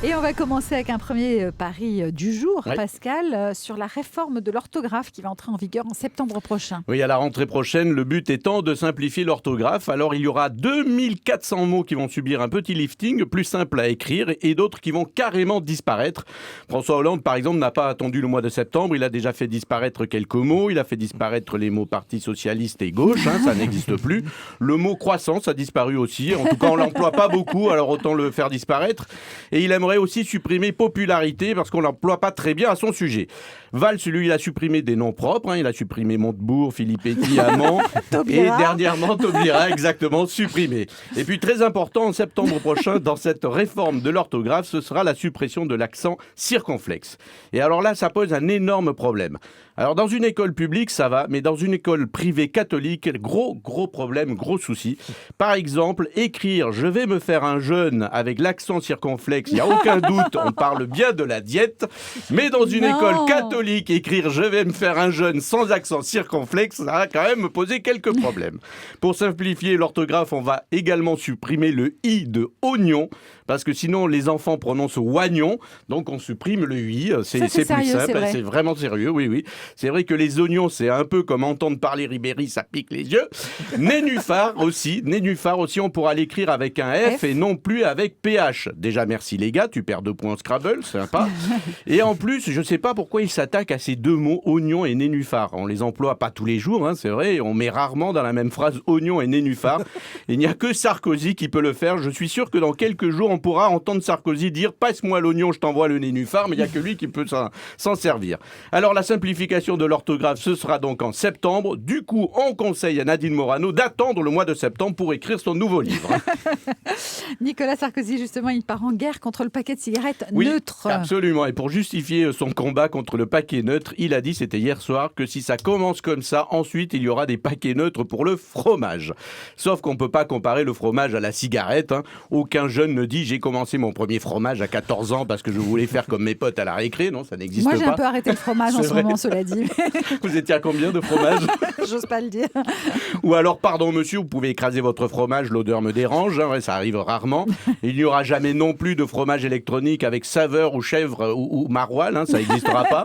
Et on va commencer avec un premier pari du jour, Ouais. Pascal, sur la réforme de l'orthographe qui va entrer en vigueur en septembre prochain. Oui, à la rentrée prochaine, le but étant de simplifier l'orthographe. Alors, il y aura 2400 mots qui vont subir un petit lifting, plus simple à écrire, et d'autres qui vont carrément disparaître. François Hollande, par exemple, n'a pas attendu le mois de septembre. Il a déjà fait disparaître quelques mots. Il a fait disparaître les mots Parti socialiste et gauche. Ça n'existe plus. Le mot croissance a disparu aussi. En tout cas, on l'emploie pas beaucoup, alors autant le faire disparaître. Et il aimerait aussi supprimer popularité parce qu'on l'emploie pas très bien à son sujet. Valls, lui, il a supprimé des noms propres. Il a supprimé Montebourg, Filippetti, Amand. Et dernièrement, Taubira, exactement, supprimé. Et puis, très important, en septembre prochain, dans cette réforme de l'orthographe, ce sera la suppression de l'accent circonflexe. Et alors là, ça pose un énorme problème. Alors, dans une école publique, ça va, mais dans une école privée catholique, gros problème, gros souci. Par exemple, écrire « je vais me faire un jeûne » avec l'accent circonflexe, il n'y a aucun doute, on parle bien de la diète. Mais dans une école catholique, écrire « je vais me faire un jeûne » sans accent circonflexe, ça va quand même poser quelques problèmes. Pour simplifier l'orthographe, on va également supprimer le « i » de « oignon », parce que sinon les enfants prononcent « oignon », donc on supprime le « i ». C'est plus sérieux, simple, c'est vraiment sérieux, oui. C'est vrai que les oignons, c'est un peu comme entendre parler Ribéry, ça pique les yeux. Nénuphar aussi, on pourra l'écrire avec un F et non plus avec PH. Déjà, merci les gars, tu perds 2 points au Scrabble, sympa. Et en plus, je ne sais pas pourquoi ils s'attaquent à ces 2 mots, oignon et nénuphar. On les emploie pas tous les jours, c'est vrai, on met rarement dans la même phrase oignon et nénuphar. Il n'y a que Sarkozy qui peut le faire. Je suis sûr que dans quelques jours, on pourra entendre Sarkozy dire « passe-moi l'oignon, je t'envoie le nénuphar », mais il n'y a que lui qui peut s'en servir. Alors, la simplification de l'orthographe, ce sera donc en septembre. Du coup, on conseille à Nadine Morano d'attendre le mois de septembre pour écrire son nouveau livre. Nicolas Sarkozy, justement, il part en guerre contre le paquet de cigarettes neutre. Absolument. Et pour justifier son combat contre le paquet neutre, il a dit, c'était hier soir, que si ça commence comme ça, ensuite, il y aura des paquets neutres pour le fromage. Sauf qu'on ne peut pas comparer le fromage à la cigarette. Aucun jeune ne dit « j'ai commencé mon premier fromage à 14 ans parce que je voulais faire comme mes potes à la récré ». Non, ça n'existe pas. Moi, j'ai un peu arrêté le fromage en ce moment, cela dit. Vous étiez à combien de fromage? J'ose pas le dire. Ou alors, pardon monsieur, vous pouvez écraser votre fromage, l'odeur me dérange, ça arrive rarement. Il n'y aura jamais non plus de fromage électronique avec saveur ou chèvre ou maroilles, ça n'existera pas.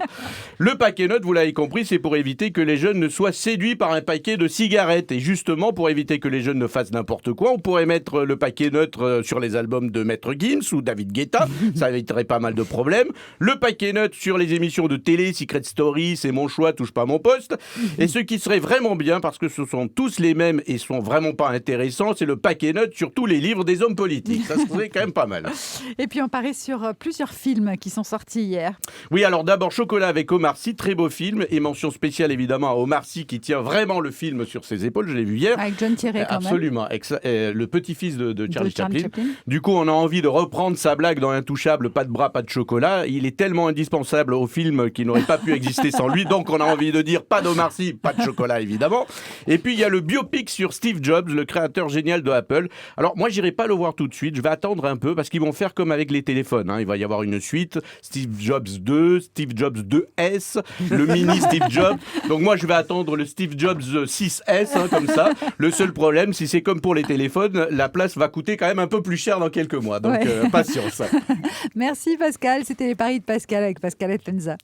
Le paquet neutre, vous l'avez compris, c'est pour éviter que les jeunes ne soient séduits par un paquet de cigarettes. Et justement, pour éviter que les jeunes ne fassent n'importe quoi, on pourrait mettre le paquet neutre sur les albums de Maître Gims ou David Guetta, ça éviterait pas mal de problèmes. Le paquet neutre sur les émissions de télé, Secret Story, C'est mon choix, touche pas mon poste. Et ce qui serait vraiment bien, parce que ce sont tous les mêmes et sont vraiment pas intéressants, c'est le paquet neutre sur tous les livres des hommes politiques. Ça serait quand même pas mal. Et puis on parie sur plusieurs films qui sont sortis hier. Oui, alors d'abord Chocolat avec Omar Sy, très beau film, et mention spéciale évidemment à Omar Sy qui tient vraiment le film sur ses épaules, je l'ai vu hier. Avec John Thierry quand même. Absolument, le petit-fils de Charlie Chaplin. Du coup, on a envie de reprendre sa blague dans Intouchable, pas de bras, pas de chocolat. Il est tellement indispensable au film qu'il n'aurait pas pu exister sans lui, donc on a envie de dire pas d'Omar Sy, pas de chocolat évidemment. Et puis il y a le biopic sur Steve Jobs, le créateur génial de Apple. Alors moi j'irai pas le voir tout de suite, je vais attendre un peu parce qu'ils vont faire comme avec les téléphones. Il va y avoir une suite, Steve Jobs 2, Steve Jobs 2S, le mini Steve Jobs. Donc moi je vais attendre le Steve Jobs 6S comme ça. Le seul problème, si c'est comme pour les téléphones, la place va coûter quand même un peu plus cher dans quelques mois. Donc patience. Merci Pascal, c'était les paris de Pascal avec Pascal Etlenza.